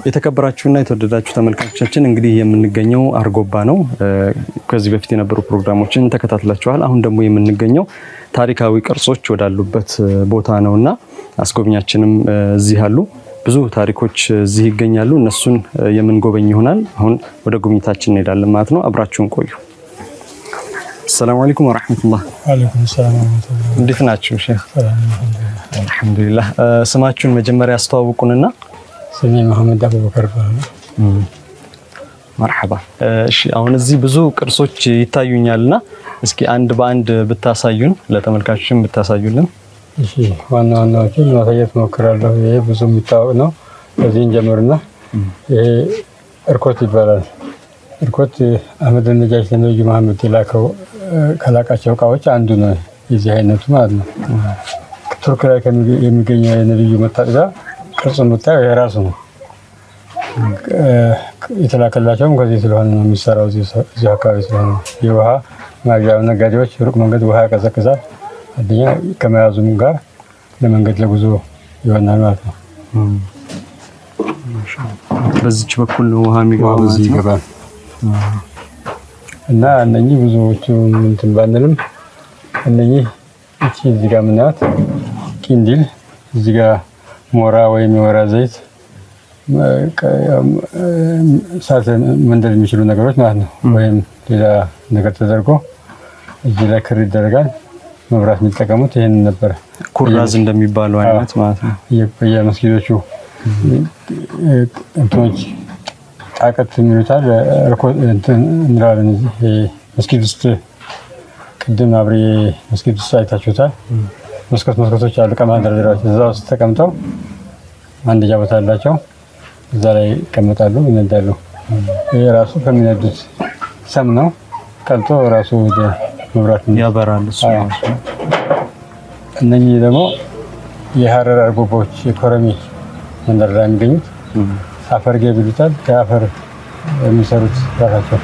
የተከበራችሁና የተወደዳችሁ ተመልካቾቻችን እንግዲህ የምንገኘው አርጎባ ነው። ከዚህ በፊት የነበሩ ፕሮግራሞችን ተከታትላችኋል። አሁን ደግሞ የምንገኘው ታሪካዊ ቅርሶች ወዳሉበት ቦታ ነውና አስጎብኛችንም እዚህ አሉ። ብዙ ታሪኮች እዚህ ይገኛሉ። እነሱን የምንጎበኝ ይሆናል። አሁን ወደ ጉብኝታችን እንሄዳለን ማለት ነው። አብራችሁን ቆዩ። ሰላም አለይኩም ወራህመቱላህ። ወአለይኩም ሰላም ወራህመቱላህ። እንዴት ናችሁ ሼህ? አልሐምዱሊላህ። ስማችሁን መጀመሪያ አስተዋውቁንና። ስሜ መሐመድ አቡበከር ነው። መርሐባ። እሺ አሁን እዚህ ብዙ ቅርሶች ይታዩኛልና እስኪ አንድ በአንድ ብታሳዩን፣ ለተመልካቾችም ብታሳዩልን። እሺ ዋናዎቹን ማሳየት ሞክራለሁ። ይሄ ብዙ የሚታወቅ ነው። እዚህን ጀምርና ይሄ እርኮት ይባላል። እርኮት አህመድ ነጃሽ ለነብዩ መሐመድ ከላቃቸው እቃዎች አንዱ ነው። የዚህ አይነቱ ማለት ነው። ቱርክ ላይ የሚገኘው የነብዩ መታጠቢያ ቅርጽ የምታየው የራሱ ነው። የተላከላቸውም ከዚህ ስለሆነ ነው የሚሰራው። እዚህ አካባቢ ስለሆነ የውሃ ማግዣ ነጋዴዎች ሩቅ መንገድ ውሃ ያቀዘቅዛል። አንደኛ ከመያዙም ጋር ለመንገድ ለጉዞ ይሆናል ማለት ነው። በዚች በኩል ነው ውሃ የሚገባው፣ በዚህ ይገባል። እና እነኚህ ብዙዎቹ እንትን ባንልም እነኚህ እዚህ ጋር ምናያት ቂንዲል፣ እዚህ ጋር ሞራ ወይም የወይራ ዘይት እሳት መንደድ የሚችሉ ነገሮች ማለት ነው። ወይም ሌላ ነገር ተደርጎ እዚህ ላይ ክር ይደረጋል። መብራት የሚጠቀሙት ይሄንን ነበር። ኩራዝ እንደሚባለው አይነት ማለት ነው። በየመስጊዶቹ እንትኖች ጣቀት የሚሉታል እንላለን። እዚህ መስጊድ ውስጥ ቅድም አብሬ መስጊድ ውስጥ አይታችሁታል። መስኮቶች አሉ፣ ከማንደርደሪያዎች እዛ ውስጥ ተቀምጠው አንደኛ ቦታ አላቸው። እዛ ላይ ይቀመጣሉ፣ ይነዳሉ። ይሄ ራሱ ከሚነዱት ሰም ነው። ቀልጦ ራሱ ወደ መብራት ያበራል እሱ። እነኚህ ደግሞ የሀረር አርጎባዎች የኮረሚ መንደር ላይ የሚገኙት አፈርጌ ይሉታል። ከአፈር የሚሰሩት ራሳቸው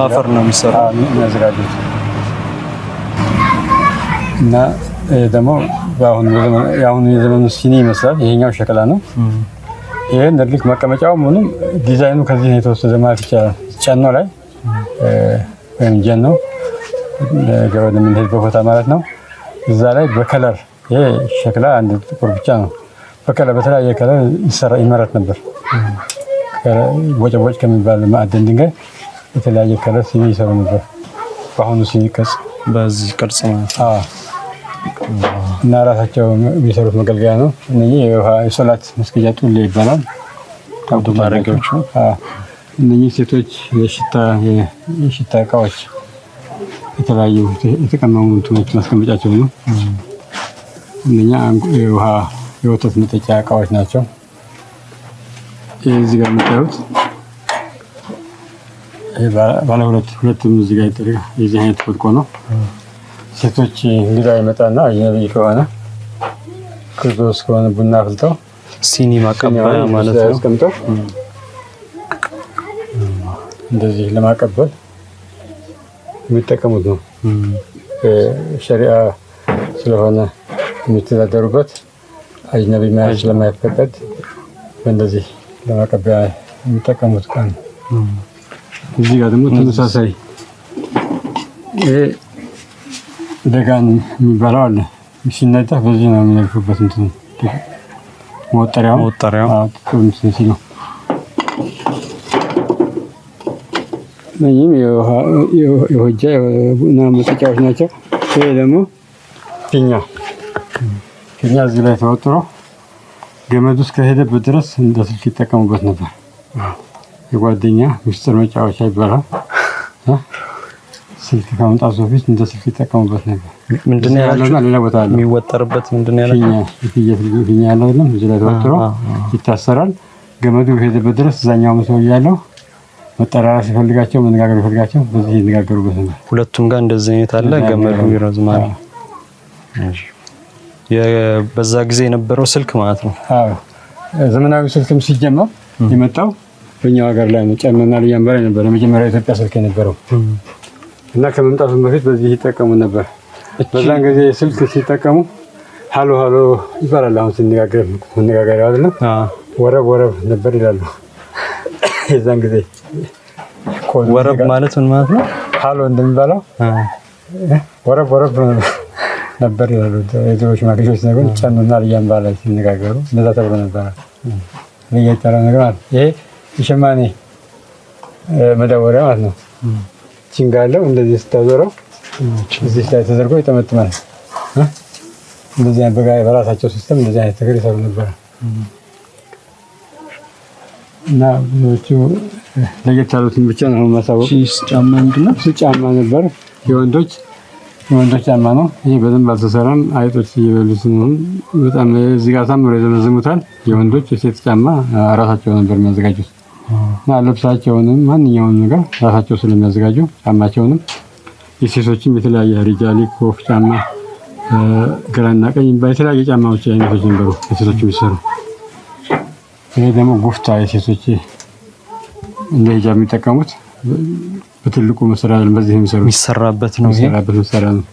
አፈር ነው የሚያዘጋጁት። እና ደግሞ የአሁኑ የዘመኑ ሲኒ ይመስላል። ይሄኛው ሸክላ ነው። ይሄ ንድልክ መቀመጫው ምንም ዲዛይኑ ከዚህ ነው የተወሰደ ማለት ይቻላል። ጨኖ ላይ ወይም ጀኖ ገበያ የምንሄድበት ቦታ ማለት ነው። እዛ ላይ በከለር ይሄ ሸክላ አንድ ጥቁር ብቻ ነው። በከለር በተለያየ ከለር ይመረት ነበር። ቦጨቦጭ ከሚባል ማዕድን ድንጋይ የተለያየ ከለር ሲኒ ይሰሩ ነበር። በአሁኑ ሲኒ ቅርጽ በዚህ ቅርጽ ማለት እና ራሳቸው የሚሰሩት መገልገያ ነው። እነዚህ የሶላት መስገጃ ጡል ይባላል። ታውቁ ማረጋዎቹ እነዚህ ሴቶች የሽታ እቃዎች የተለያዩ የተቀመሙ እንትኖች ማስቀመጫቸው ነው። እነኛ የወተት መጠጫ እቃዎች ናቸው። እዚህ ጋር የምታዩት ባለ ሁለቱም እዚህ ጋር ይጠረጋ የዚህ አይነት ወድቆ ነው። ሴቶች እንግዳ ይመጣና አጅነቢ ከሆነ ክርስቶስ ከሆነ ቡና አፍልተው ሲኒ ማቀበያ ማለት ነው አስቀምጠው እንደዚህ ለማቀበል የሚጠቀሙት ነው። ሸሪዓ ስለሆነ የሚተዳደሩበት አጅነቢ መያዝ ስለማይፈቀድ በእንደዚህ ለማቀበያ የሚጠቀሙት ቃል ነው። እዚህ ጋር ደግሞ ተመሳሳይ ይሄ ደጋን የሚባለው አለ። ሲነዳ በዚህ ነው የሚነግፉበት። እንትን መወጠሪያው ነው። እነዚህም የሆጃ የቡና መጠጫዎች ናቸው። ይሄ ደግሞ ፊኛ እዚህ ላይ ተወጥሮ ገመድ ውስጥ ከሄደበት ድረስ እንደ ስልክ ይጠቀሙበት ነበር። የጓደኛ ምስጢር መጫወቻ ይባላል። ስልክ ከመምጣቱ በፊት እንደ ስልክ ይጠቀሙበት ነበር። ምንድን ነው ያለው? ሌላ ቦታ አለ የሚወጠርበት። ምንድን ነው ያለው? ፊኛ ያለው አይደለም። እዚህ ላይ ተወጥሮ ይታሰራል። ገመዱ ከሄደበት ድረስ እዛኛው ሰው ያለው መጠራራት ሲፈልጋቸው መነጋገር ሲፈልጋቸው በዚህ ይነጋገሩበት ነበር። ሁለቱም ጋር እንደዚህ አይነት አለ። ገመዱ ይረዝማል። በዛ ጊዜ የነበረው ስልክ ማለት ነው። ዘመናዊ ስልክም ሲጀመር የመጣው በእኛው ሀገር ላይ ነው። ጨመና ልያም በላይ ነበር የመጀመሪያ ኢትዮጵያ ስልክ የነበረው እና ከመምጣቱ በፊት በዚህ ይጠቀሙ ነበር። በዛን ጊዜ ስልክ ሲጠቀሙ ሃሎ ይባላል። አሁን ሲነጋገር መነጋገሪያ አይደለም። ወረብ ነበር ይላሉ። የዛን ጊዜ ወረብ ማለት ምን ማለት ነው? ሃሎ እንደሚባለው ወረብ ነበር ይላሉ የድሮ ሽማግሌዎች። ነገር ጫኑና ልያን ባላ ሲነጋገሩ እንደዛ ተብሎ ነበር። ለየት ያለ ነገር ማለት ይሄ የሸማኔ መደወሪያ ማለት ነው። ችንጋለው እንደዚህ ስታዞረው እዚህ ላይ ተደርጎ ይጠመጥማል። እንደዚህ በራሳቸው ሲስተም እንደዚህ አይነት ነገር ይሰሩ ነበር እና ብዙዎቹ ለየት ያሉትን ብቻ ነው ማሳወቅ። ጫማ ምንድን ነው? ጫማ ነበር የወንዶች ጫማ ነው። ይሄ በደንብ አልተሰራም። አይጦች እየበሉት ነው። በጣም እዚህ ጋር ሳምረው ይዘመዝሙታል። የወንዶች የሴት ጫማ ራሳቸው ነበር የሚያዘጋጁት እና ልብሳቸውንም ማንኛውንም ነገር ራሳቸው ስለሚያዘጋጁ ጫማቸውንም የሴቶችም የተለያየ ሪጃሊ ኮፍ ጫማ ግራና ቀኝ የተለያየ ጫማዎች አይነቶች ነበሩ የሴቶች የሚሰሩ። ይሄ ደግሞ ጉፍታ የሴቶች እንደ ሂጃብ የሚጠቀሙት በትልቁ መሰሪያ በዚህ የሚሰራበት ነው። መሰሪያ ነው።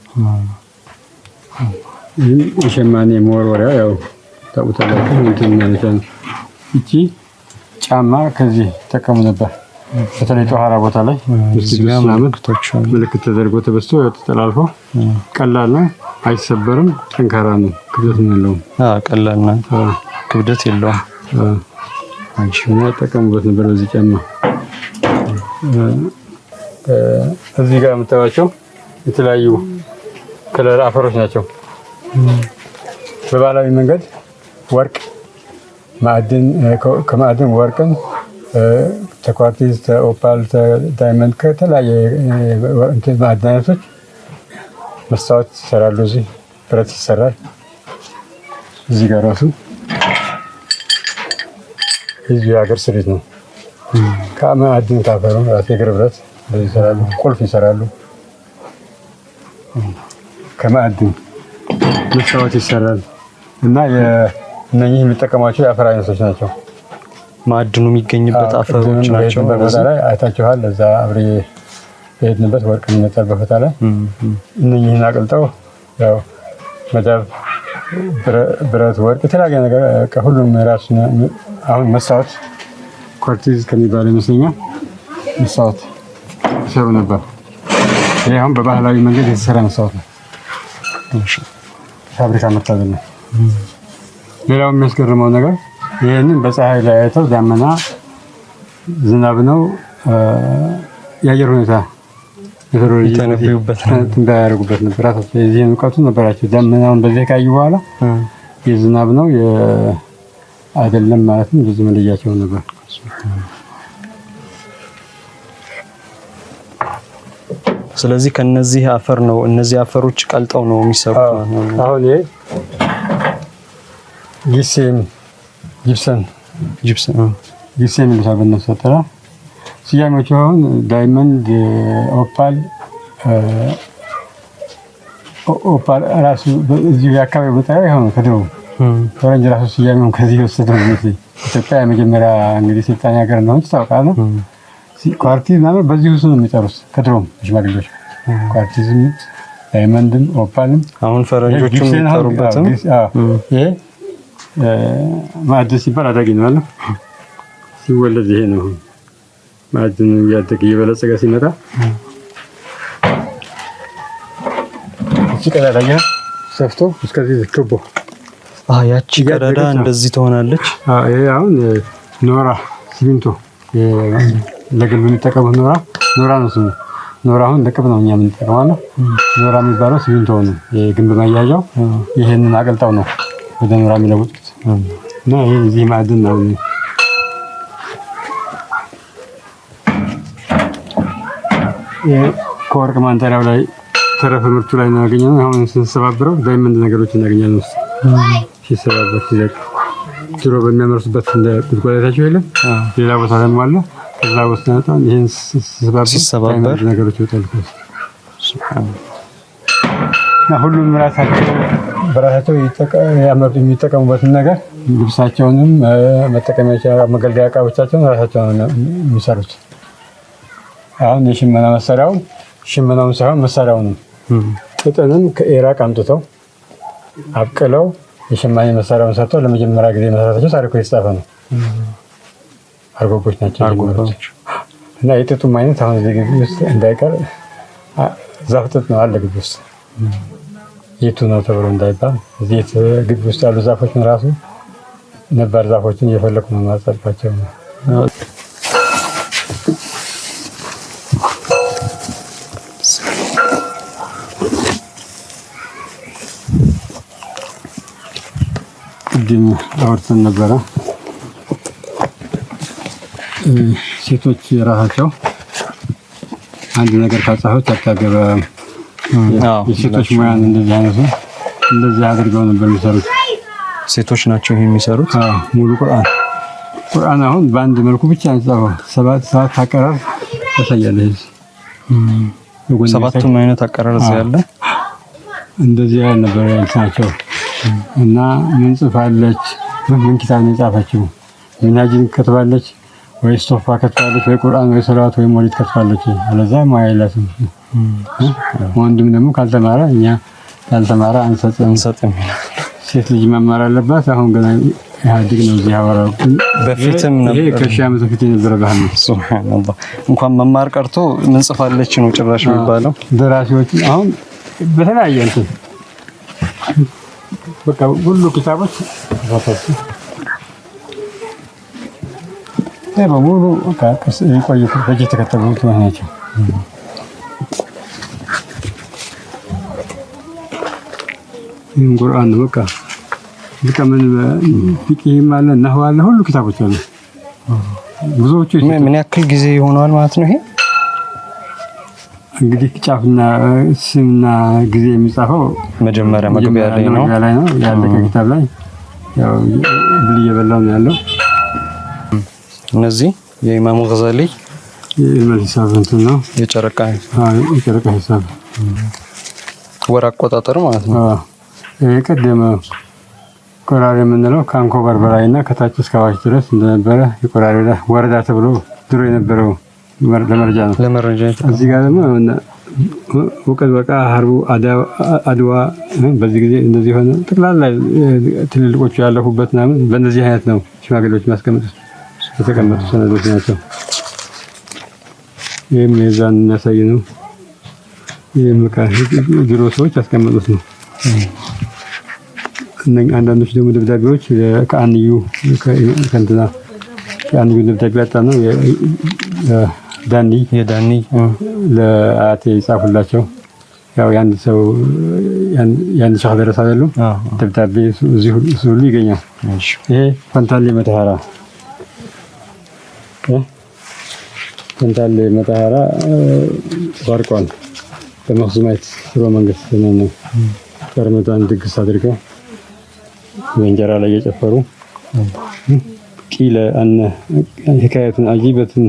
የሸማኔ መወርወሪያ ያው ታውቁታላችሁ። እንትን ማለት ነው። እቺ ጫማ ከዚህ ተጠቀሙ ነበር። በተለይ ጧሃራ ቦታ ላይ ምልክት ተደርጎ ተበስቶ ተጠላልፎ ቀላል ነው፣ አይሰበርም፣ ጠንካራ ነው፣ ክብደት የለውም። ቀላል ነው፣ ክብደት የለውም። እና ተጠቀሙበት ነበር በዚህ ጫማ። እዚህ ጋር የምታዩቸው የተለያዩ ከለር አፈሮች ናቸው። በባህላዊ መንገድ ወርቅ ማዕድን ከማዕድን ወርቅን ተኳርቲዝ፣ ኦፓል፣ ዳይመንድ ከተለያየ ማዕድን አይነቶች መስታወት ይሰራሉ። እዚህ ብረት ይሰራል። እዚህ ጋር ራሱ እዚህ የሀገር ስሪት ነው። ከማዕድን ካፈሩ ራሱ የእግር ብረት ይሰራሉ። ቁልፍ ይሰራሉ። ከማዕድን መስታወት ይሰራል እና እነኚህ የሚጠቀሟቸው የአፈር አይነቶች ናቸው። ማዕድኑ የሚገኝበት አፈሮች ናቸው። በቦታ ላይ አይታችኋል። እዛ አብሬ የሄድንበት ወርቅ የሚመጣል በቦታ ላይ እነኚህን አቅልጠው ያው መዳብ፣ ብረት፣ ወርቅ የተለያየ ነገር ከሁሉም ራሱ አሁን መስታወት ኳርቲዝ ከሚባለው ይመስለኛል መስታወት ይሰሩ ነበር። ይሄ አሁን በባህላዊ መንገድ የተሰራ መስታወት ነው። ፋብሪካ መታዘዝ ነው። ሌላው የሚያስገርመው ነገር ይህንን በፀሐይ ላይ አይተው ዳመና ዝናብ ነው የአየር ሁኔታ ሜትሮሎጂ እንዳያደርጉበት ነበር። ራሳቸው የዚህን እውቀቱ ነበራቸው። ዳመናውን በዚህ ካዩ በኋላ የዝናብ ነው አይደለም ማለት ነው። ብዙ መለያቸው ነበር። ስለዚህ ከነዚህ አፈር ነው እነዚህ አፈሮች ቀልጠው ነው የሚሰሩት ማለት ነው። አሁን ይሄ ጂፕሰም ይልሳል በእነሱ አጠራ። ስያሜዎቹ አሁን ዳይመንድ፣ ኦፓል ራሱ እዚህ አካባቢ መጠሪያ ይሆን ከድሮ ፈረንጅ ራሱ ስያሜውን ከዚህ የወሰደው ነው። ኢትዮጵያ የመጀመሪያ እንግዲህ ስልጣኔ ሀገር እንደሆነች ታውቃለህ። ኳርቲዝ ማለት በዚህ ውስጥ ነው የሚጠሩት ከድሮም ሽማግሌዎች። ኳርቲዝም፣ ዳይመንድም፣ ኦፓልም አሁን ፈረንጆቹ የሚጠሩበትም ይሄ ማዕድን ሲባል አዳጊ ነው አለ ሲወለድ ይሄ ነው። ማዕድን እያደገ እየበለጸገ ሲመጣ እቺ ቀዳዳ ሰፍቶ እስከዚህ ዝክቦ ያቺ ቀዳዳ እንደዚህ ትሆናለች። ይሄ አሁን ኖራ ሲሚንቶ ለግንብ የሚጠቀሙት ኖራ ነው ስሙ። ኖራ አሁን ለቅብ ነው እኛ የምንጠቀመው። ኖራ የሚባለው ሲሚንቶ ነው የግንብ ማያያዣው። ይሄንን አቀልጣው ነው ወደ ኖራ የሚለውጡት እና ይሄ እዚህ ማዕድን ነው። ከወርቅ ማንጠሪያው ላይ ተረፈ ምርቱ ላይ ነው ያገኘነው። አሁን ስንሰባብረው ዳይመንድ ነገሮች እናገኛለን። ሲሰባበር ሲዘቅ ድሮ በሚያመርቱበት እንደ ቁጥቋጦታቸው የለም ሌላ ቦታ ደግሞ አለ። ከዛ ውስጥ ነው ይሄን ሲሰባበር ነገሮች ይወጣሉ። ሁሉም በራሳቸው የሚጠቀሙበትን ነገር ልብሳቸውንም መጠቀሚያ መገልገያ ዕቃዎቻቸውን ራሳቸው ነው የሚሰሩት። አሁን የሽመና ሽመናውን ሳይሆን መሳሪያውንም ጥጥንም ከኢራቅ አምጥተው አብቅለው የሸማኔ መሳሪያውን ሰርተው ለመጀመሪያ ጊዜ መሰረታቸው ታሪኩ የተጻፈ ነው። አርጎቦች ናቸው አርጎቦች። እና የጥጡም አይነት አሁን እዚህ ግቢ ውስጥ እንዳይቀር ዛፍ ጥጥ ነው አለ ግቢ ውስጥ የቱ ነው ተብሎ እንዳይባል እዚህ ግቢ ውስጥ ያሉ ዛፎችን ራሱ ነባር ዛፎችን እየፈለኩ ነው ማጸድባቸው ነው። ቅድም አውርተን ነበረ ሴቶች ራሳቸው አንድ ነገር ካጻፈች አታገባም። የሴቶች ሙያን እንደዚህ አይነት ነው። እንደዚህ አድርገው ነበር የሚሰሩት። ሴቶች ናቸው የሚሰሩት። ሙሉ ቁርአን አሁን በአንድ መልኩ ብቻ ነው ሰባት አቀራር ያሳያል። ሰባቱም አይነት አቀራር ያለ እንደዚህ አይነት ነበር ያልናቸው። እና ምን ጽፋለች? ምን ኪታብ ነው የጻፈችው? ሚናጅን ከተባለች ወይ ሶፋ ከተባለች ወይ ቁርአን ወይ ሰላት ወይ ሞሊድ ከተባለች አለዛ ማይላትም። ወንድም ደግሞ ካልተማረ እኛ ካልተማረ አንሰጥም። ሴት ልጅ መማር አለባት። አሁን ገና ኢህአዴግ ነው እዚህ ያወራው። በፊትም ነበር ከሺህ ዓመት በፊት የነበረ ባህል ነው። ሱብሃንአላህ። እንኳን መማር ቀርቶ ምን ጽፋለች ነው ጭራሽ የሚባለው። ደራሲዎች አሁን በተለያየ እንትን በቃ ሁሉ ኪታቦች ራሳቸው በሙሉ ቆይ በጅ ተከተሉት ናቸው። ይህም ቁርአን በቃ ምን ፊቅህም አለ ነህው አለ ሁሉ ኪታቦች አሉ። ብዙዎቹ ምን ያክል ጊዜ ይሆናል ማለት ነው? ይሄ እንግዲህ ጫፍና ስምና ጊዜ የሚጻፈው መጀመሪያ መግቢያ ላይ ነው ያለቀ ኪታብ ላይ ያው ብል እየበላው ነው ያለው። እነዚህ የኢማሙ ገዛሊ የኢልሙል ሂሳብ እንትን ነው የጨረቃ ሂሳብ ወር አቆጣጠር ማለት ነው። የቀደመ ቆራሪ የምንለው ከአንኮበር በላይና ከታች እስከ አዋሽ ድረስ እንደነበረ የቆራሪ ወረዳ ተብሎ ድሮ የነበረው ለመረጃ እዚህ ጋር ደግሞ ወቀት በቃ ሀርቡ አድዋ በዚህ ጊዜ እንደዚህ ሆነ ጠቅላላ ትልልቆቹ ያለፉበት ምናምን በእንደዚህ አይነት ነው ሽማግሌዎች ማስቀመጡት የተቀመጡ ሰነዶች ናቸው። ይህም የዛን የሚያሳይ ነው። ይህም ድሮ ሰዎች ያስቀመጡት ነው። አንዳንዶች ደግሞ ደብዳቤዎች ከአንዩ ከእንትና የአንዩ ደብዳቤ ያጣ ነው የዳኒ ለአያቴ ይጻፉላቸው። ያው የአንድ ሰው የአንድ ሸህ ደረሳ አይደሉም። ደብዳቤ እዚህ ሁሉ ይገኛል። ይሄ ፈንታሌ መተሃራ ባርቋል። በመክዙማይት ስርወ መንግስት ነው። በረመዳን ድግስ አድርገው በእንጀራ ላይ እየጨፈሩ ቂለ አነ ህካየቱን አጂበትን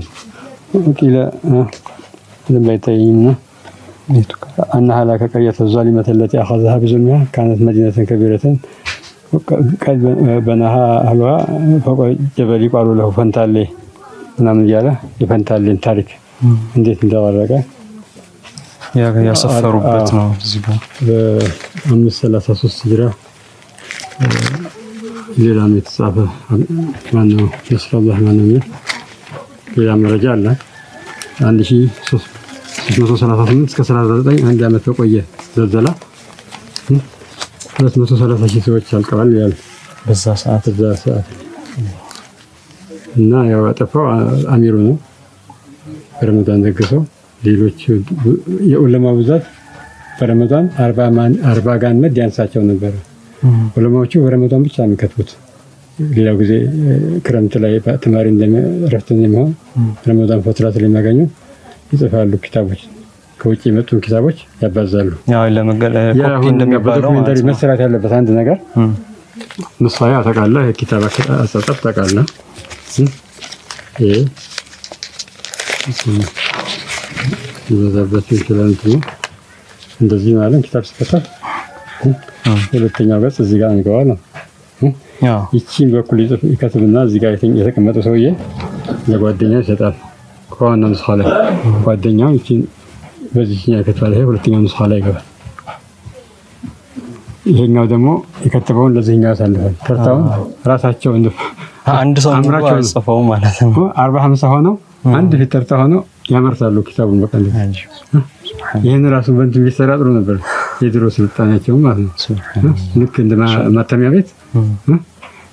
ቂለ ለባይታይና አነ ሀላከ ቀርየተ ዛሊመተ التي اخذها بظلمها كانت مدينة كبيرة قد بناها اهلها فوق جبل يقال له ፈንታሌ ምናምን እያለ የፈንታሌን ታሪክ እንዴት እንደወረቀ ያሰፈሩበት ነው። እዚህ ጋር በ533 ሂጅራ ሌላ ነው የተጻፈ ማነው ነስረላህ ማነው ሌላ መረጃ አለ። 1338 እስከ 39 አንድ አመት በቆየ ዘልዘላ 230,000 ሰዎች አልቀዋል ይላል በዛ ሰዓት እና ያው አጠፋው አሚሩ ነው። በረመዳን ደግሰው ሌሎች የዑለማ ብዛት በረመዳን 40 ጋን መድ ያንሳቸው ነበር። ዑለማዎቹ በረመዳን ብቻ የሚከቱት ሌላው ጊዜ ክረምት ላይ ተማሪ ረፍት እንደሚሆን ረመዳን ፈትራ ስለሚያገኙ ይጽፋሉ። ኪታቦች ከውጭ የመጡ ኪታቦች ያባዛሉ። ያው ኮፒ እንደሚባለው መሰራት ያለበት አንድ ነገር ምሳሌ አጠቃላይ ኪታብ አጻጻፍ አጠቃላይ ይበዛበት ይችላል። እንደዚህ ማለት ኪታብ ሲከታተል ሁለተኛው ገጽ እዚህ ጋር እንገባለን ነው። ይቺን በኩል ይከትብና እዚህ ጋር የተቀመጠው ሰውዬ ለጓደኛው ይሰጣል። ከዋናው ንስኻ ላይ ጓደኛው ይቺን በዚህኛው ይከትባል። ይሄ ሁለተኛው ንስኻ ላይ ይገባል። ይሄኛው ደግሞ የከተበውን ለዚህኛው ያሳልፋል። ተርታውን ራሳቸው አንድ ሰው አምራቸው ጽፈው ማለት ነው 40-50 ሆነው አንድ ፊት ተርታ ሆነው ያመርታሉ ኪታቡን በቀን። ይሄን ራሱ በእንት ቢሰራ ጥሩ ነበር የድሮ ስልጣኔያቸው ማለት ነው። ልክ እንደ ማተሚያ ቤት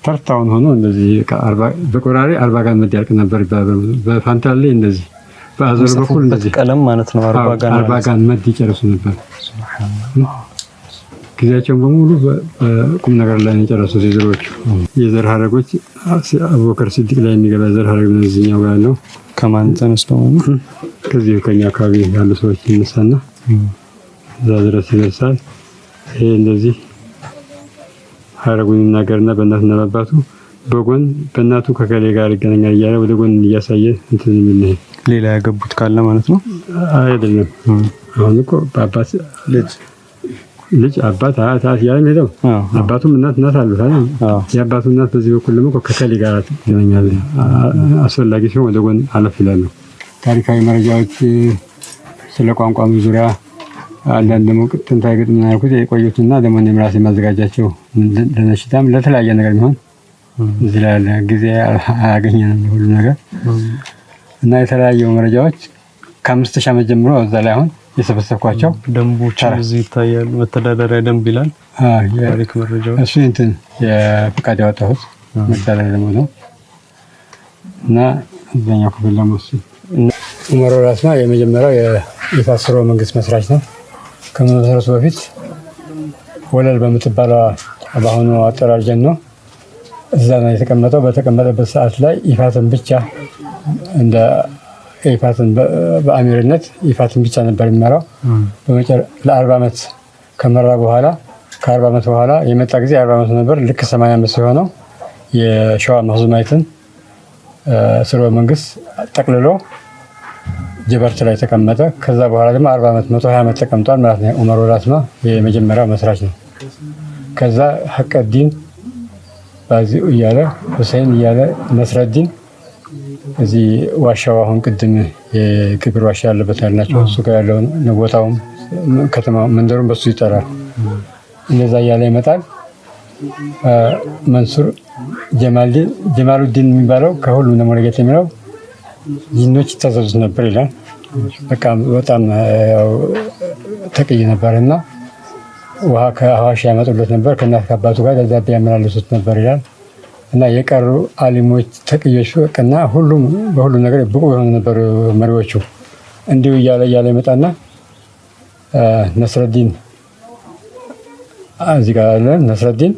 ተርታውን ሆኖ እንደዚህ በቆራሪ 40 ጋር መድያልቅ ነበር ይባላል። በፋንታሌ እንደዚህ በአዘር በኩል እንደዚህ ቀለም ማለት ነው 40 ጋር መድ ይጨርሱ ነበር። ጊዜያቸውን በሙሉ በቁም ነገር ላይ የጨረሱት የዘሮቹ የዘር ሐረጎች አቡበከር ሲዲቅ ላይ የሚገባ ዘር ሐረግ ነው። እዚህኛው ጋር ነው ከማን ተነስቶ ነው ከዚህ ከኛ አካባቢ ያሉ ሰዎች ይነሳና እዛ ድረስ ይደርሳል። ይሄ እንደዚህ ሐረጉን ይናገርና በእናትና በአባቱ በጎን በእናቱ ከከሌ ጋር ይገናኛል እያለ ወደ ጎን እያሳየ እንትን የሚል ነው። ሌላ ያገቡት ካለ ማለት ነው አይደለም። አሁን እኮ በአባት ልጅ አባት አያት ያለ ነው። አባቱም እናት አሉት አይደል? የአባቱ እናት በዚህ በኩል ደግሞ ከከሌ ጋር ይገናኛል። አስፈላጊ ሲሆን ወደ ጎን አለፍ ይላሉ። ታሪካዊ መረጃዎች ስለ ቋንቋው ዙሪያ አንዳንድ ደግሞ ጥንታዊ ግጥምና ያልኩት የቆዩትና ደግሞ እኔም ራሴ ማዘጋጃቸው ለነሽዳም ለተለያየ ነገር የሚሆን እዚህ ላይ ያለ ጊዜ አያገኘንም ሁሉ ነገር እና የተለያዩ መረጃዎች ከ5000 ዓመት ጀምሮ እዛ ላይ አሁን የሰበሰብኳቸው ደንቦች እዚህ ይታያሉ። መተዳደሪያ ደንብ ይላል። የታሪክ መረጃዎች እሱ እንትን የፍቃድ ያወጣሁት መተዳደሪያ ደንብ ነው እና እዛኛው ክፍል ደግሞ እሱ ዑመር ወልአስማ የመጀመሪያው የኢፋት ስርወ መንግስት መስራች ነው። ከመመስረቱ በፊት ወለል በምትባለው በአሁኑ አጠራር ጀኖ እዛ ነው የተቀመጠው። በተቀመጠበት ሰዓት ላይ ኢፋትን ብቻ እንደ ኢፋትን በአሚርነት ኢፋትን ብቻ ነበር የሚመራው። ለ40 ዓመት ከመራ በኋላ ከ40 ዓመት በኋላ የመጣ ጊዜ 40 ዓመት ነበር። ልክ 80 ዓመት ሲሆነው የሸዋ መኽዙማይትን ስርወ መንግስት ጠቅልሎ ጀበርት ላይ ተቀመጠ። ከዛ በኋላ ደግሞ 40 ዓመት 120 ዓመት ተቀምጧል ማለት ነው። ዑመር ወልአስማ የመጀመሪያው መስራች ነው። ከዛ ሐቀዲን ባዚኡ እያለ ሁሴን እያለ ነስረዲን እዚህ ዋሻው አሁን ቅድም የክብር ዋሻ ያለበት ያልናቸው እሱ ጋር ያለውን ቦታውም ከተማ መንደሩም በሱ ይጠራል። እንደዛ እያለ ይመጣል። መንሱር ጀማሉዲን የሚባለው ከሁሉም ደግሞ ለየት የሚለው ጂኖች ይታዘዙት ነበር ይላል። በቃ በጣም ተቅይ ነበርና ውሃ ከአዋሽ ያመጡለት ነበር። ከእናት ከአባቱ ጋር ደብዳቤ ያመላለሱት ነበር ይላል። እና የቀሩ አሊሞች ተቅዮች እና ሁሉም በሁሉም ነገር ብቁ የሆኑ ነበሩ መሪዎቹ። እንዲሁ እያለ ይመጣና ነስረዲን እዚህ ጋር አለ። ነስረዲን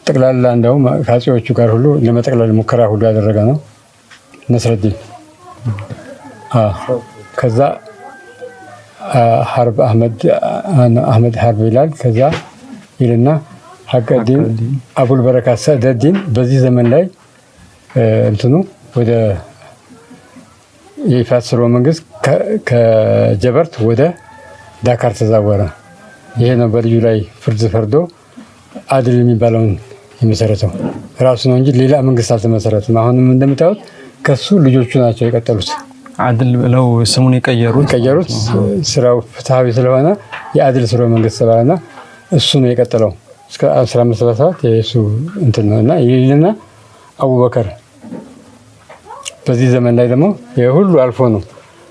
ጠቅላላ እንደውም ከአፄዎቹ ጋር ሁሉ ለመጠቅለል ሙከራ ሁሉ ያደረገ ነው ነስረዲን። ከዛ ሐርብ አህመድ ሐርብ ይላል። ከዛ ይልና ሐቀዲን አቡል በረካት ሰደዲን በዚህ ዘመን ላይ እንትኑ ወደ የኢፋት ስርወ መንግስት ከጀበርት ወደ ዳካር ተዛወረ። ይሄ ነው በልዩ ላይ ፍርድ ፈርዶ አድል የሚባለውን የመሰረተው ራሱ ነው እንጂ ሌላ መንግስት አልተመሰረተም። አሁንም እንደምታዩት ከሱ ልጆቹ ናቸው የቀጠሉት። አድል ብለው ስሙን የቀየሩት ስራው ፍትሃዊ ስለሆነ የአድል ስርወ መንግስት ተባለና እሱ ነው የቀጠለው እስከ 1537 የሱ እንትን ነውና ይልና አቡበከር በዚህ ዘመን ላይ ደግሞ የሁሉ አልፎ ነው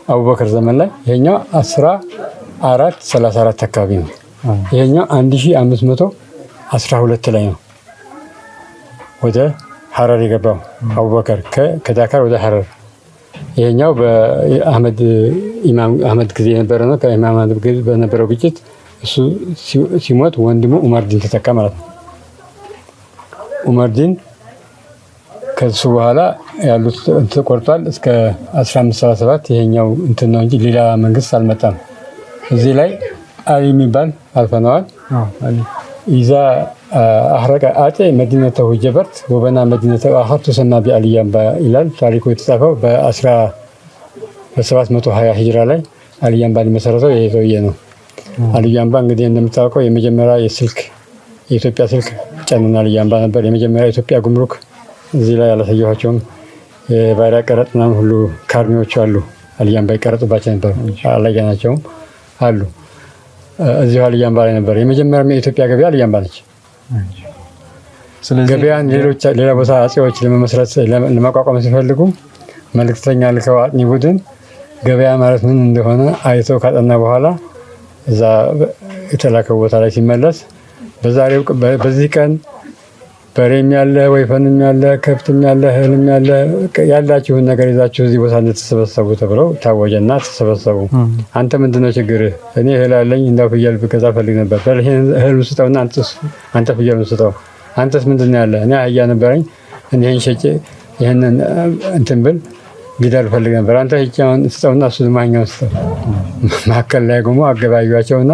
አቡበከር ዘመን ላይ ይሄኛው 1434 አካባቢ ነው። ይሄኛው 1512 ላይ ነው ወደ ሐረር የገባው አቡበከር ከዳካር ወደ ሐረር። ይሄኛው በአህመድ ጊዜ የነበረ ነው። ከኢማም አህመድ ጊዜ በነበረው ግጭት እሱ ሲሞት ወንድሙ ዑመርዲን ተተካ ማለት ነው። ዑመርዲን ከሱ በኋላ ያሉት ተቆርጧል እስከ 1577 ይሄኛው እንትን ነው እንጂ ሌላ መንግስት አልመጣም። እዚህ ላይ አሊ የሚባል አልፈነዋል። ኢዛ አህረቀ አጤ መዲነተሁ ጀበርት ወበና መዲነተሁ አኸር ቱሰማ ቢአልያምባ ይላል ታሪኩ የተጻፈው በ720 ሂጅራ ላይ አልያምባ ሊመሰረተው ይሄ ሰውዬ ነው። አልያምባ እንግዲህ እንደምታውቀው የመጀመሪያ የኢትዮጵያ ስልክ ጫኑና አልያምባ ነበር። የመጀመሪያ የኢትዮጵያ ጉምሩክ እዚህ ላይ ያላሳየኋቸውም የባህሪያ ቀረጥ ምናምን ሁሉ ካርሚዎች አሉ። አልያምባ ይቀረጡባቸው ነበር። አላየናቸውም አሉ። እዚሁ አልያምባ ላይ ነበር። የመጀመሪያ የኢትዮጵያ ገበያ አልያምባ ነች። ስለዚህ ገበያን ሌላ ቦታ አጼዎች ለመመስረት ለማቋቋም ሲፈልጉ መልእክተኛ ልከው አጥኚ ቡድን ገበያ ማለት ምን እንደሆነ አይተው ካጠና በኋላ እዛ የተላከው ቦታ ላይ ሲመለስ በዚህ ቀን በሬም ያለ ወይፈንም ያለ ከብትም ያለ እህልም ያለ ያላችሁን ነገር ይዛችሁ እዚህ ቦታ እንድትሰበሰቡ ተብለው ታወጀና ተሰበሰቡ። አንተ ምንድነው ችግርህ? እኔ እህል አለኝ እንዳው ፍየል ብገዛ ፈልግ ነበር። እህሉን ስጠውና አንተ ፍየሉን ስጠው። አንተስ ምንድነው ያለ? እኔ አህያ ነበረኝ እኔን ሸጬ ይሄንን እንትን ብል ጊዳል ፈልግ ነበር። አንተ ሂጫውን ስጠውና እሱ ማኛውን ስጠው። ማከል ላይ ቆሞ አገባዩዋቸውና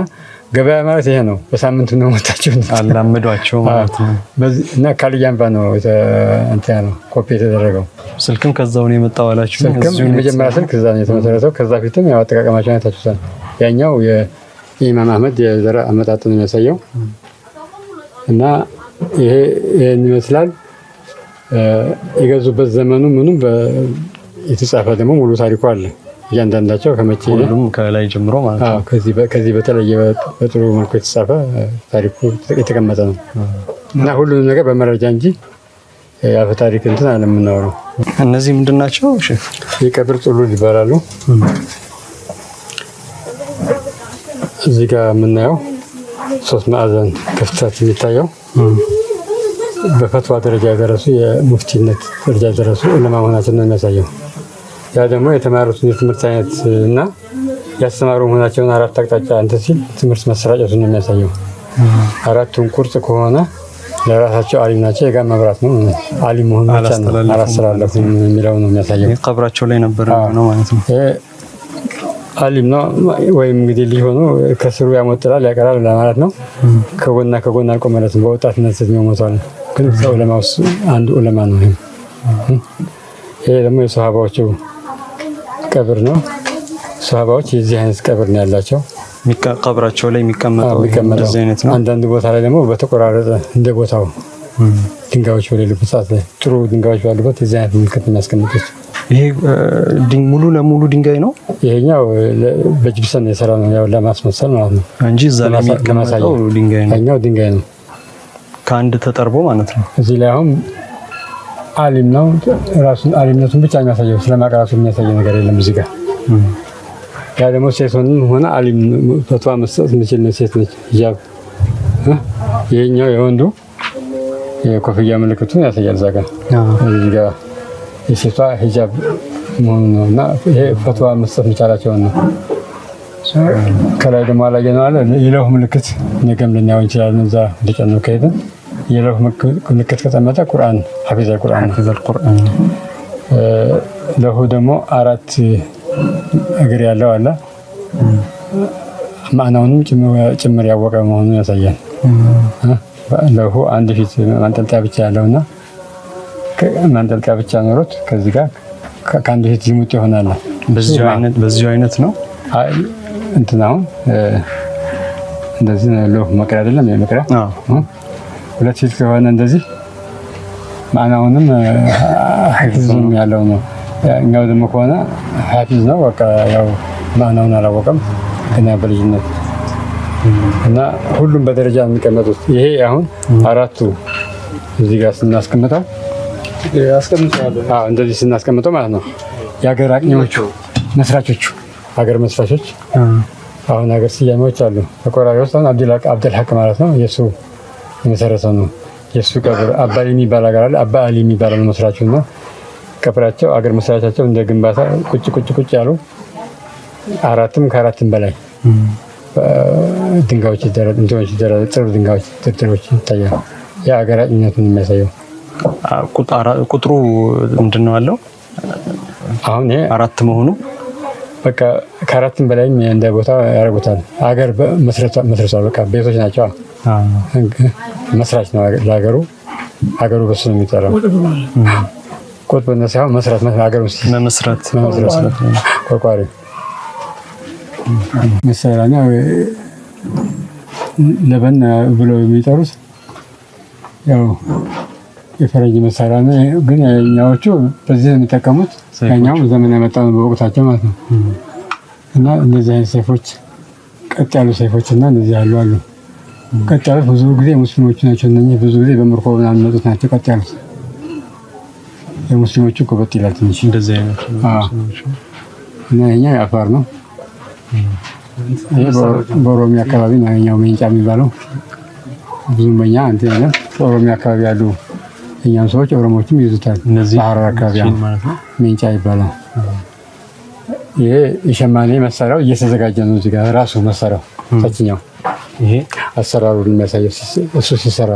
ገበያ ማለት ይሄ ነው። በሳምንቱ ነው ወጣቸው አላመዷቸው ማለት ነው። እና ካልያምባ ነው እንት ያለው ኮፒ የተደረገው። ስልክም ከዛው ነው የመጣው አላችሁ? ስልክም የመጀመሪያ ስልክ እዛ ነው የተመሰረተው። ከዛ ፊትም ያው አጠቃቀማቸው አይታችሁታል። ያኛው የኢማም አህመድ የዘር አመጣጥ ነው የሚያሳየው። እና ይሄን ይመስላል። የገዙበት ዘመኑ ምኑም የተጻፈ ደግሞ ሙሉ ታሪኩ አለ። እያንዳንዳቸው ከመቼ ሁሉም ከላይ ጀምሮ ማለት ነው። ከዚህ በተለየ በጥሩ መልኩ የተጻፈ ታሪኩ የተቀመጠ ነው እና ሁሉንም ነገር በመረጃ እንጂ የአፈ ታሪክ እንትን አለ የምናወራው። እነዚህ ምንድን ናቸው? የቀብር ጥሉል ይባላሉ። እዚህ ጋር የምናየው 3 ማዕዘን ክፍተት የሚታየው በፈትዋ ደረጃ የደረሱ የሙፍቲነት ደረጃ የደረሱ ዑለማ መሆናቸውን ነው የሚያሳየው። ያ ደግሞ የተማሩትን የትምህርት አይነት እና ያስተማሩ መሆናቸውን 4 አቅጣጫ እንትን ሲል ትምህርት መሰራጨቱን ነው የሚያሳየው። 4ቱን ቁርጥ ከሆነ ለራሳቸው አሊም ናቸው። የጋን መብራት ነው አሊም መሆኑ ብቻ ነው አላስተላለፉ የሚለው ነው የሚያሳየው። ቀብራቸው ላይ ነበር ነው ማለት ነው። አሊም ነው ወይም እንግዲህ ልጅ ሆኖ ከስሩ ያሞጥላል ያቀራል ለማለት ነው። ከጎና አልቆመለትም። በወጣትነት እድሜው ሞቷል። ግን ዑለማ ውስጥ አንዱ ዑለማ ነው። ይሄ ደግሞ የሶሃባዎቹ ቀብር ነው። ሶሃባዎች የዚህ አይነት ቀብር ነው ያላቸው። ቀብራቸው ላይ የሚቀመጠው እንደዚህ አይነት ነው። አንዳንድ ቦታ ላይ ደግሞ በተቆራረጠ እንደ ቦታው ድንጋዮች በሌሉበት ሰዓት ላይ ጥሩ ድንጋዮች ባሉበት የዚህ አይነት ምልክት የሚያስቀምጡት። ይሄ ሙሉ ለሙሉ ድንጋይ ነው። ይሄኛው በጅብሰን የሰራ ነው ያው ለማስመሰል ማለት ነው እንጂ እዛ ላይ የሚቀመጠው ድንጋይ ነው። ያኛው ድንጋይ ነው ከአንድ ተጠርቦ ማለት ነው። እዚህ ላይ አሁን አሊም ነው ራሱን አሊምነቱን ብቻ የሚያሳየው ስለማቅራቱ የሚያሳየው ነገር የለም እዚህ ጋር። ያ ደግሞ ሴቶንም ሆነ አሊም ፈትዋ መስጠት የምችል ሴት ነች። ሂጃብ ይሄኛው የወንዱ የኮፍያ ምልክቱን ያሳያል እዛ ጋር። እዚህ ጋር የሴቷ ሂጃብ መሆኑ ነው እና ይሄ ፈትዋ መስጠት መቻላቸውን ነው። ከላይ ደግሞ አላየነው አለ የለውህ ምልክት ነገም ልናየው እንችላለን። እዛ እንደጨነው ከሄድን የለውህ ምልክት ከተመታ ቁርአን ሐፊዘል ቁርአን ለሁ ደግሞ 4 እግር ያለው አለ። ማዕናውንም ጭምር ያወቀ መሆኑን ያሳያል። ለሁ አንድ ፊት ማንጠልጠያ ብቻ ያለውና ማንጠልጠያ ብቻ ኖሮት ከዚህ ጋር ከአንድ ፊት ልሙጥ ይሆናል። በዚሁ አይነት ነው እንትን አሁን እንደዚህ ነው። መቅሪያ አይደለም የመቅሪያ 2 ፊት ከሆነ እንደዚህ ማዕናውንም ሐፊዝም ያለው ነው። እኛው ደግሞ ከሆነ ሐፊዝ ነው በቃ ያው ማዕናውን አላወቀም ገና በልጅነት እና ሁሉም በደረጃ የሚቀመጡት። ይሄ አሁን 4ቱ እዚህ ጋር ስናስቀምጠው እንደዚህ ስናስቀምጠው ማለት ነው የሀገር አቅኚዎቹ መስራቾቹ ሀገር መስራቾች አሁን ሀገር ስያሜዎች አሉ። ተቆራሪ ውስጥ አሁን አብደልሐቅ ማለት ነው የሱ የመሰረተው ነው። የሱ ቀብር አባሊ የሚባል ሀገር አለ። አባ አሊ የሚባለው መስራቹ እና ቀብራቸው ሀገር መስራቻቸው እንደ ግንባታ ቁጭ ያሉ 4ም ከ4ም በላይ ድንጋዮች ጥሩ ድንጋዮች ትርትሮች ይታያል። የሀገር አቅኝነቱን የሚያሳየው ቁጥሩ ምንድን ነው አለው? አሁን ይሄ 4 መሆኑ በቃ ከ4ም በላይም እንደ ቦታ ያደርጉታል። ሀገር መስርቷል። በቃ ቤቶች ናቸው። መስራች ነው ለሀገሩ። ሀገሩ በሱ ነው የሚጠራው። ቁጥብና ሳይሆን መስራት ሀገሩ መመስረት ቆርቋሪ መሰራኛ ለበን ብለው የሚጠሩት ያው የፈረንጅ መሳሪያ ነው። ግን እኛዎቹ በዚህ የሚጠቀሙት ያኛው ዘመን ያመጣው በወቅታቸው ማለት ነው። እና እነዚህ አይነት ሰይፎች ቀጥ ያሉ ሰይፎችና እንደዚህ ያሉ አሉ። ቀጥ ያሉት ብዙ ጊዜ ሙስሊሞቹ ናቸው። እነኚህ ብዙ ጊዜ በምርኮ ምናምን የሚመጡት ናቸው። ቀጥ ያሉት የሙስሊሞቹ ኮበጥ ይላል ትንሽ እንደዚህ አይነት እና ይሄኛው የአፋር ነው። ይሄ በኦሮሚያ አካባቢ ነው ይሄኛው ሜንጫ የሚባለው። ብዙም በእኛ እንትን ያለ ኦሮሚያ አካባቢ ያሉ እኛም ሰዎች ኦሮሞዎችም ይዙታል። ሐረር አካባቢ ሜንጫ ይባላል። ይሄ የሸማኔ መሳሪያው እየተዘጋጀ ነው። እዚህ ጋር ራሱ መሳሪያው ታችኛው ይሄ አሰራሩን የሚያሳየው እሱ ሲሰራ፣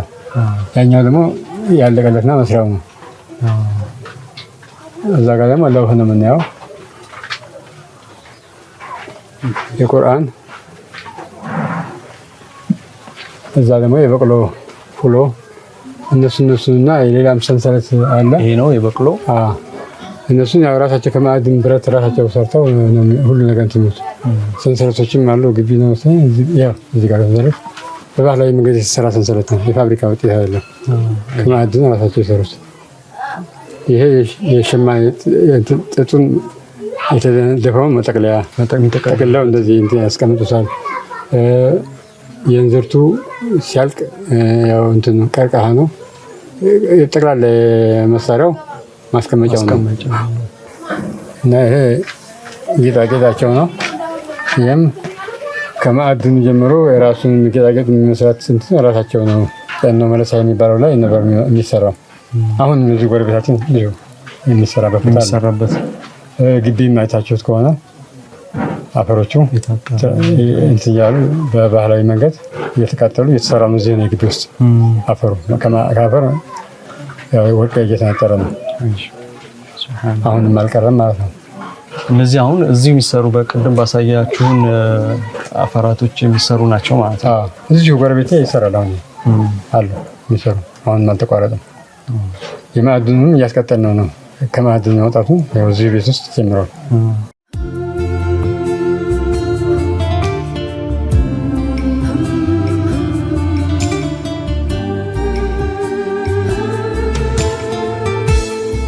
ያኛው ደግሞ ያለቀለትና መስሪያው ነው። እዛ ጋር ደግሞ ለውህ ነው የምናየው የቁርአን፣ እዛ ደግሞ የበቅሎ ፉሎ እነሱና የሌላም ሰንሰለት አለ። ይሄ ነው የበቅሎ እነሱን ያው ራሳቸው ከማዕድን ብረት ራሳቸው ሰርተው ሁሉ ነገር እንትኑት ሰንሰለቶችም አሉ። ግቢ ነው ያው እዚህ ጋር ሰንሰለት በባህላዊ መንገድ የተሰራ ሰንሰለት ነው። የፋብሪካ ውጤት አይደለም። ከማዕድን ራሳቸው የሰሩት። ይሄ የሸማኔ ጥጡን የተደፈውን መጠቅለያ ጠቅልለው እንደዚህ ያስቀምጡታል። የእንዝርቱ ሲያልቅ ያው እንትን ቀርቀሃ ነው ጠቅላላ መሳሪያው ማስቀመጫው ነው። እና ይሄ ጌጣጌጣቸው ነው። ይህም ከማዕድኑ ጀምሮ የራሱን ጌጣጌጥ የሚመስራት እንትን ራሳቸው ነው። ጤኖ መለሳ የሚባለው ላይ ነበር የሚሰራው። አሁን እዚህ ጎረቤታችን የሚሰራበት ግቢም አይታችሁት ከሆነ አፈሮቹ እንትን እያሉ በባህላዊ መንገድ እየተቃጠሉ እየተሰራ ነው። እዚህ ነው የግቢ ውስጥ አፈሩ ከአፈር ወርቅ እየተነጠረ ነው። አሁንም አልቀረም ማለት ነው። እነዚህ አሁን እዚህ የሚሰሩ በቅድም ባሳያችሁን አፈራቶች የሚሰሩ ናቸው ማለት ነው። እዚሁ ጎረቤቴ ይሰራል። አሁን አሉ የሚሰሩ አሁንም አልተቋረጠም። የማዕድኑንም እያስቀጠል ነው። ከማዕድን መውጣቱ እዚህ ቤት ውስጥ ጀምሯል።